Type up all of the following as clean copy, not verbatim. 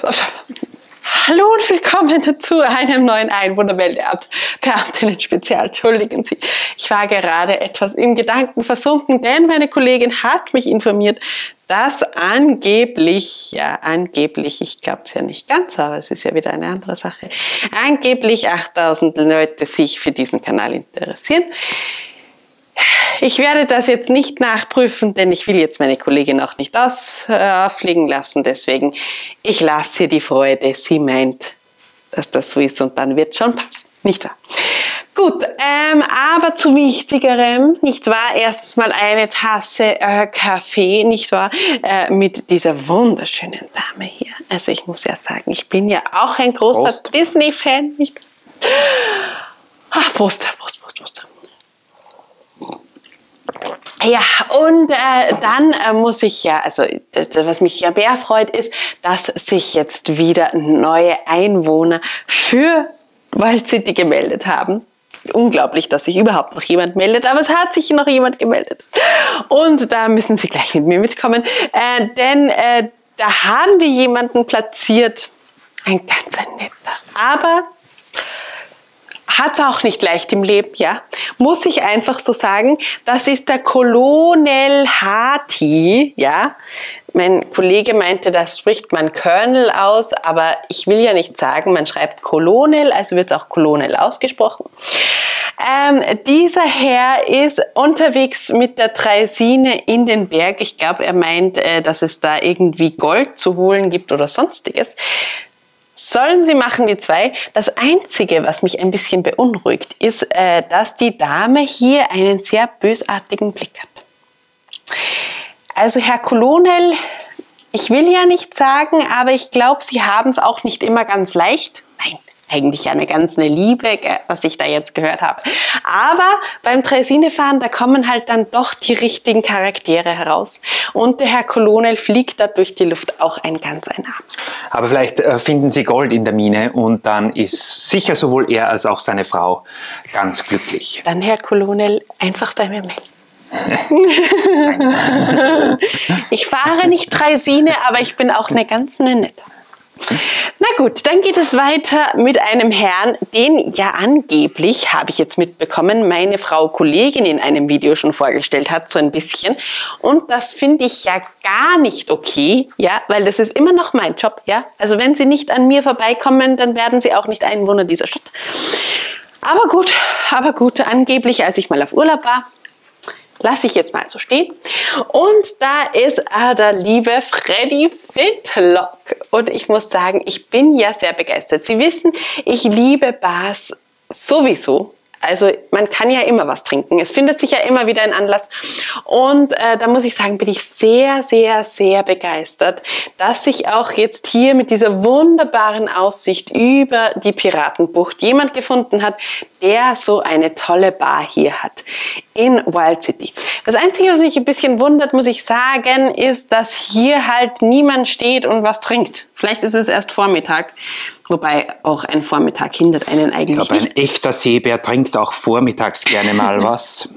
Hallo und willkommen zu einem neuen Einwohnermeldeamtinnen-Spezial. Entschuldigen Sie, ich war gerade etwas in Gedanken versunken, denn meine Kollegin hat mich informiert, dass angeblich, ich glaube es ja nicht ganz, aber es ist ja wieder eine andere Sache, angeblich 8000 Leute sich für diesen Kanal interessieren. Ich werde das jetzt nicht nachprüfen, denn ich will jetzt meine Kollegin auch nicht auffliegen lassen. Deswegen, ich lasse ihr die Freude. Sie meint, dass das so ist und dann wird schon passen. Nicht wahr? Gut, aber zu Wichtigerem, nicht wahr? Erstmal eine Tasse Kaffee, nicht wahr? Mit dieser wunderschönen Dame hier. Also ich muss ja sagen, ich bin ja auch ein großer Disney-Fan. Prost, Prost, Prost, Prost. Ja, und dann muss ich ja, also was mich ja mehr freut, ist, dass sich jetzt wieder neue Einwohner für Wild City gemeldet haben. Unglaublich, dass sich überhaupt noch jemand meldet, aber es hat sich noch jemand gemeldet. Und da müssen Sie gleich mit mir mitkommen, denn da haben wir jemanden platziert, ein ganz netter, aber hat auch nicht leicht im Leben, ja. Muss ich einfach so sagen, das ist der Colonel Hati, ja. Mein Kollege meinte, das spricht man Colonel aus, aber ich will ja nicht sagen, man schreibt Colonel, also wird auch Colonel ausgesprochen. Dieser Herr ist unterwegs mit der Draisine in den Berg. Ich glaube, er meint, dass es da irgendwie Gold zu holen gibt oder sonstiges. Sollen sie machen, die zwei. Das Einzige, was mich ein bisschen beunruhigt, ist, dass die Dame hier einen sehr bösartigen Blick hat. Also Herr Colonel, ich will ja nicht sagen, aber ich glaube, Sie haben es auch nicht immer ganz leicht. Nein, eigentlich eine ganz Liebe, was ich da jetzt gehört habe. Aber beim Draisinefahren, da kommen halt dann doch die richtigen Charaktere heraus. Und der Herr Colonel fliegt da durch die Luft auch ein ganz Abend. Aber vielleicht finden Sie Gold in der Mine und dann ist sicher sowohl er als auch seine Frau ganz glücklich. Dann, Herr Colonel, einfach bei mir melden. Ich fahre nicht Draisine, aber ich bin auch eine ganz nette. Na gut, dann geht es weiter mit einem Herrn, den ja angeblich, habe ich jetzt mitbekommen, meine Frau Kollegin in einem Video schon vorgestellt hat, so ein bisschen. Und das finde ich ja gar nicht okay, ja, weil das ist immer noch mein Job, ja. Also wenn Sie nicht an mir vorbeikommen, dann werden Sie auch nicht Einwohner dieser Stadt. Aber gut, angeblich, als ich mal auf Urlaub war, lasse ich jetzt mal so stehen. Und da ist der liebe Freddy Fitlock. Und ich muss sagen, ich bin ja sehr begeistert. Sie wissen, ich liebe Bars sowieso. Also man kann ja immer was trinken. Es findet sich ja immer wieder ein Anlass. Und da muss ich sagen, bin ich sehr, sehr, sehr begeistert, dass sich auch jetzt hier mit dieser wunderbaren Aussicht über die Piratenbucht jemand gefunden hat, der so eine tolle Bar hier hat in Wild City. Das Einzige, was mich ein bisschen wundert, muss ich sagen, ist, dass hier halt niemand steht und was trinkt. Vielleicht ist es erst Vormittag, wobei auch ein Vormittag hindert einen eigentlich nicht. Ich glaube, ein echter Seebär trinkt auch vormittags gerne mal was.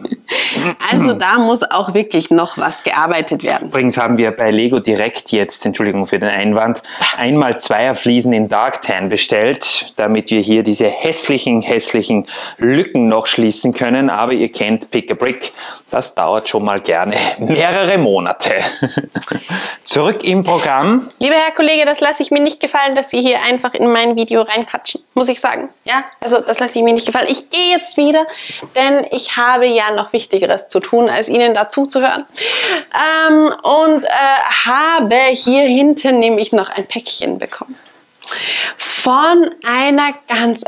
Also da muss auch wirklich noch was gearbeitet werden. Übrigens haben wir bei Lego Direkt jetzt, Entschuldigung für den Einwand, 1x2er Fliesen in Darktan bestellt, damit wir hier diese hässlichen Lücken noch schließen können. Aber ihr kennt Pick a Brick, das dauert schon mal gerne mehrere Monate. Zurück im Programm. Lieber Herr Kollege, das lasse ich mir nicht gefallen, dass Sie hier einfach in mein Video reinquatschen, muss ich sagen. Ja, also das lasse ich mir nicht gefallen. Ich gehe jetzt wieder, denn ich habe ja noch Wichtigeres zu tun, als Ihnen dazu zu hören. Habe hier hinten nämlich noch ein Päckchen bekommen. Von einer ganz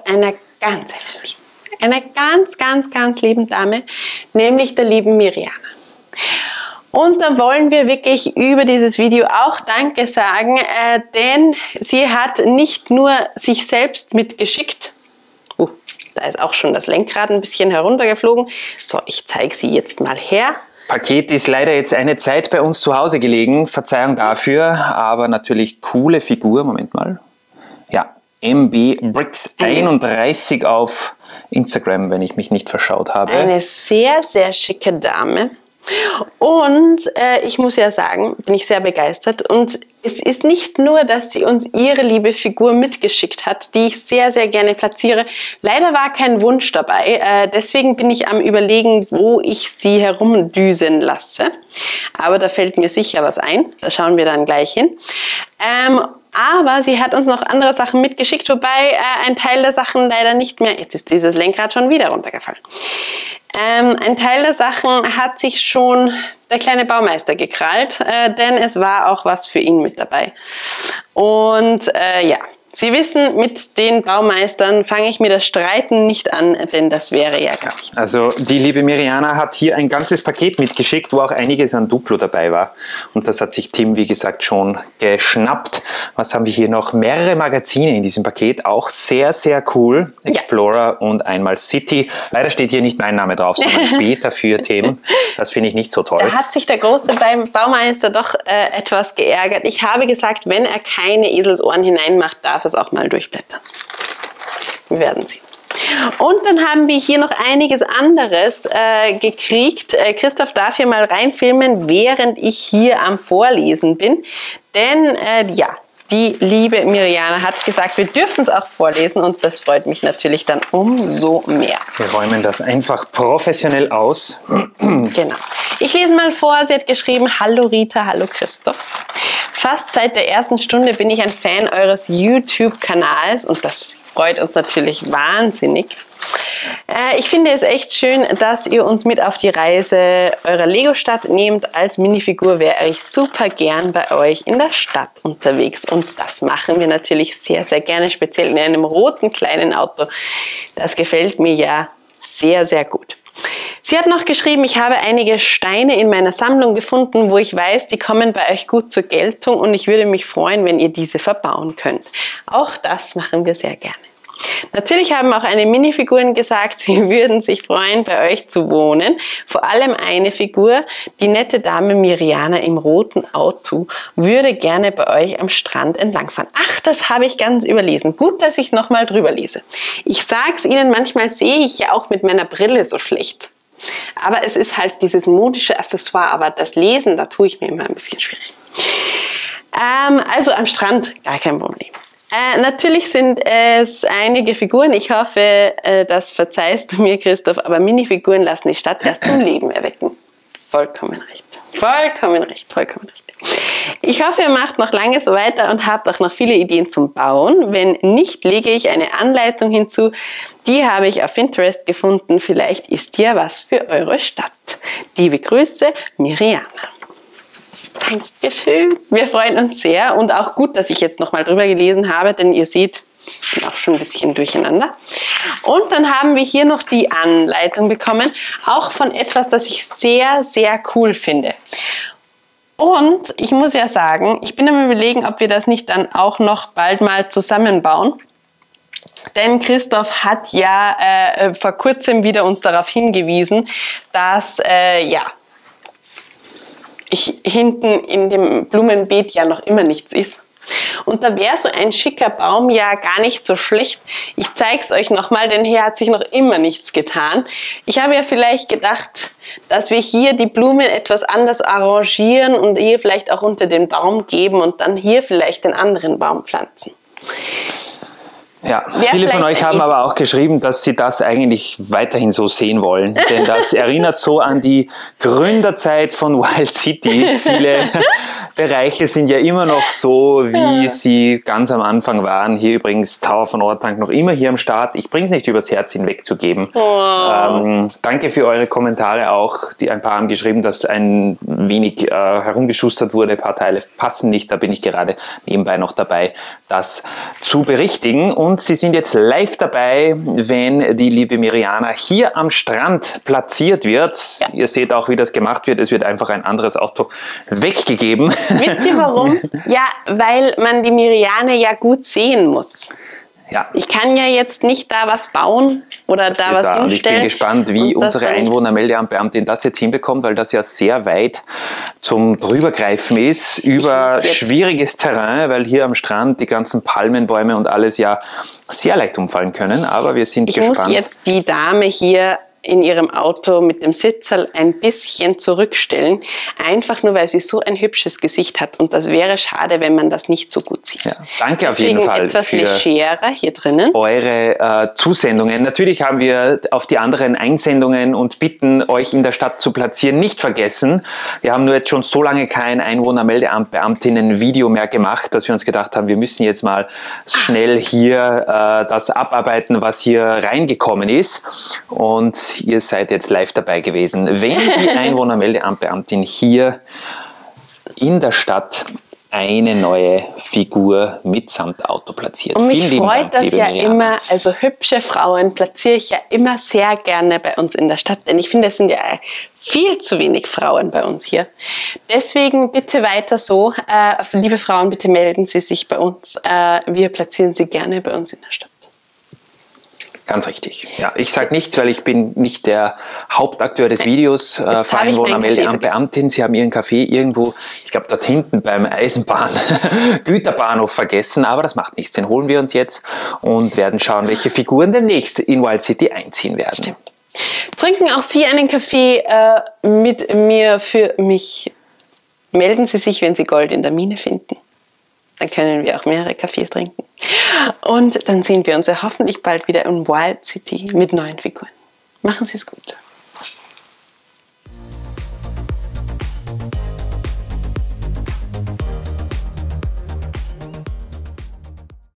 lieben Dame, nämlich der lieben Mirjana. Und dann wollen wir wirklich über dieses Video auch Danke sagen, denn sie hat nicht nur sich selbst mitgeschickt. Da ist auch schon das Lenkrad ein bisschen heruntergeflogen. So, ich zeige sie jetzt mal her. Paket ist leider jetzt eine Zeit bei uns zu Hause gelegen. Verzeihung dafür, aber natürlich coole Figur. Moment mal. Ja, MB Bricks 31 auf Instagram, wenn ich mich nicht verschaut habe. Eine sehr, sehr schicke Dame. Und ich muss ja sagen, bin ich sehr begeistert. Und es ist nicht nur, dass sie uns ihre liebe Figur mitgeschickt hat, die ich sehr, sehr gerne platziere. Leider war kein Wunsch dabei. Deswegen bin ich am Überlegen, wo ich sie herumdüsen lasse. Aber da fällt mir sicher was ein. Da schauen wir dann gleich hin. Aber sie hat uns noch andere Sachen mitgeschickt, wobei ein Teil der Sachen leider nicht mehr... Jetzt ist dieses Lenkrad schon wieder runtergefallen. Ein Teil der Sachen hat sich schon der kleine Baumeister gekrallt, denn es war auch was für ihn mit dabei. Und ja, Sie wissen, mit den Baumeistern fange ich mir das Streiten nicht an, denn das wäre ja gar nichts. Also die liebe Mirjana hat hier ein ganzes Paket mitgeschickt, wo auch einiges an Duplo dabei war. Und das hat sich Tim, wie gesagt, schon geschnappt. Was haben wir hier noch? Mehrere Magazine in diesem Paket, auch sehr, sehr cool. Explorer und einmal City. Leider steht hier nicht mein Name drauf, sondern später für Themen. Das finde ich nicht so toll. Da hat sich der große Baumeister doch etwas geärgert. Ich habe gesagt, wenn er keine Eselsohren hineinmacht, darf es auch mal durchblättern. Wir werden sehen. Und dann haben wir hier noch einiges anderes gekriegt. Christoph darf hier mal reinfilmen, während ich hier am Vorlesen bin. Denn ja, die liebe Mirjana hat gesagt, wir dürfen es auch vorlesen und das freut mich natürlich dann umso mehr. Wir räumen das einfach professionell aus. Genau. Ich lese mal vor, sie hat geschrieben, hallo Rita, hallo Christoph. Fast seit der ersten Stunde bin ich ein Fan eures YouTube-Kanals und das freut uns natürlich wahnsinnig. Ich finde es echt schön, dass ihr uns mit auf die Reise eurer Lego-Stadt nehmt. Als Minifigur wäre ich super gern bei euch in der Stadt unterwegs. Und das machen wir natürlich sehr, sehr gerne, speziell in einem roten kleinen Auto. Das gefällt mir ja sehr, sehr gut. Sie hat noch geschrieben, ich habe einige Steine in meiner Sammlung gefunden, wo ich weiß, die kommen bei euch gut zur Geltung und ich würde mich freuen, wenn ihr diese verbauen könnt. Auch das machen wir sehr gerne. Natürlich haben auch eine Minifiguren gesagt, sie würden sich freuen, bei euch zu wohnen. Vor allem eine Figur, die nette Dame Mirjana im roten Auto, würde gerne bei euch am Strand entlangfahren. Ach, das habe ich ganz überlesen. Gut, dass ich nochmal drüber lese. Ich sag's Ihnen, manchmal sehe ich ja auch mit meiner Brille so schlecht. Aber es ist halt dieses modische Accessoire, aber das Lesen, da tue ich mir immer ein bisschen schwierig. Also am Strand, gar kein Problem. Natürlich sind es einige Figuren. Ich hoffe, das verzeihst du mir, Christoph, aber Minifiguren lassen die Stadt erst zum Leben erwecken. Vollkommen recht. Vollkommen recht, vollkommen recht. Ich hoffe, ihr macht noch lange so weiter und habt auch noch viele Ideen zum Bauen. Wenn nicht, lege ich eine Anleitung hinzu. Die habe ich auf Pinterest gefunden. Vielleicht ist ja was für eure Stadt. Liebe Grüße, Mirjana. Dankeschön. Wir freuen uns sehr und auch gut, dass ich jetzt nochmal drüber gelesen habe, denn ihr seht, ich bin auch schon ein bisschen durcheinander. Und dann haben wir hier noch die Anleitung bekommen, auch von etwas, das ich sehr, sehr cool finde. Und ich muss ja sagen, ich bin am Überlegen, ob wir das nicht dann auch noch bald mal zusammenbauen. Denn Christoph hat ja vor kurzem wieder uns darauf hingewiesen, dass ja, hinten in dem Blumenbeet ja noch immer nichts ist. Und da wäre so ein schicker Baum ja gar nicht so schlecht. Ich zeige es euch nochmal, denn hier hat sich noch immer nichts getan. Ich habe ja vielleicht gedacht, dass wir hier die Blumen etwas anders arrangieren und hier vielleicht auch unter den Baum geben und dann hier vielleicht den anderen Baum pflanzen. Ja, viele von euch haben aber auch geschrieben, dass sie das eigentlich weiterhin so sehen wollen. Denn das erinnert so an die Gründerzeit von Wild City. Viele Bereiche sind ja immer noch so, wie sie ganz am Anfang waren. Hier übrigens Tower von Ortank noch immer hier am Start. Ich bringe es nicht übers Herz hinwegzugeben. Danke für eure Kommentare auch. Ein paar haben geschrieben, dass ein wenig herumgeschustert wurde. Ein paar Teile passen nicht. Da bin ich gerade nebenbei noch dabei, das zu berichtigen. Und sie sind jetzt live dabei, wenn die liebe Mirjana hier am Strand platziert wird. Ja. Ihr seht auch, wie das gemacht wird. Es wird einfach ein anderes Auto weggegeben. Wisst ihr warum? Ja, weil man die Mirjana ja gut sehen muss. Ja. Ich kann ja jetzt nicht da was bauen oder da was hinstellen. Und ich bin gespannt, wie unsere Einwohnermeldeamtbeamtin das jetzt hinbekommt, weil das ja sehr weit zum Drübergreifen ist über schwieriges Terrain, weil hier am Strand die ganzen Palmenbäume und alles ja sehr leicht umfallen können. Aber wir sind gespannt. Ich muss jetzt die Dame hier in ihrem Auto mit dem Sitzerl ein bisschen zurückstellen, einfach nur, weil sie so ein hübsches Gesicht hat. Und das wäre schade, wenn man das nicht so gut sieht. Ja, danke Deswegen auf jeden Fall etwas für legerer hier drinnen. Eure Zusendungen. Natürlich haben wir auf die anderen Einsendungen und Bitten, euch in der Stadt zu platzieren, nicht vergessen. Wir haben nur jetzt schon so lange kein Einwohnermeldeamt-Beamtinnen-Video mehr gemacht, dass wir uns gedacht haben, wir müssen jetzt mal schnell hier das abarbeiten, was hier reingekommen ist. Und ihr seid jetzt live dabei gewesen. Wenn die Einwohnermeldeamt-Beamtin hier in der Stadt eine neue Figur mitsamt Auto platziert. Und mich Vielen lieben freut Dank, das liebe ja Miriam. immer, also hübsche Frauen platziere ich ja immer sehr gerne bei uns in der Stadt, denn ich finde, es sind ja viel zu wenig Frauen bei uns hier. Deswegen bitte weiter so. Liebe Frauen, bitte melden Sie sich bei uns. Wir platzieren Sie gerne bei uns in der Stadt. Ganz richtig. Ja, ich sage nichts, weil ich bin nicht der Hauptakteur des Videos für Einwohnermeldeamt-Beamtin. Sie haben Ihren Kaffee irgendwo, ich glaube dort hinten beim Eisenbahn-Güterbahnhof vergessen, aber das macht nichts. Den holen wir uns jetzt und werden schauen, welche Figuren demnächst in Wild City einziehen werden. Stimmt. Trinken auch Sie einen Kaffee mit mir für mich? Melden Sie sich, wenn Sie Gold in der Mine finden. Dann können wir auch mehrere Kaffees trinken. Und dann sehen wir uns ja hoffentlich bald wieder in Wild City mit neuen Figuren. Machen Sie es gut.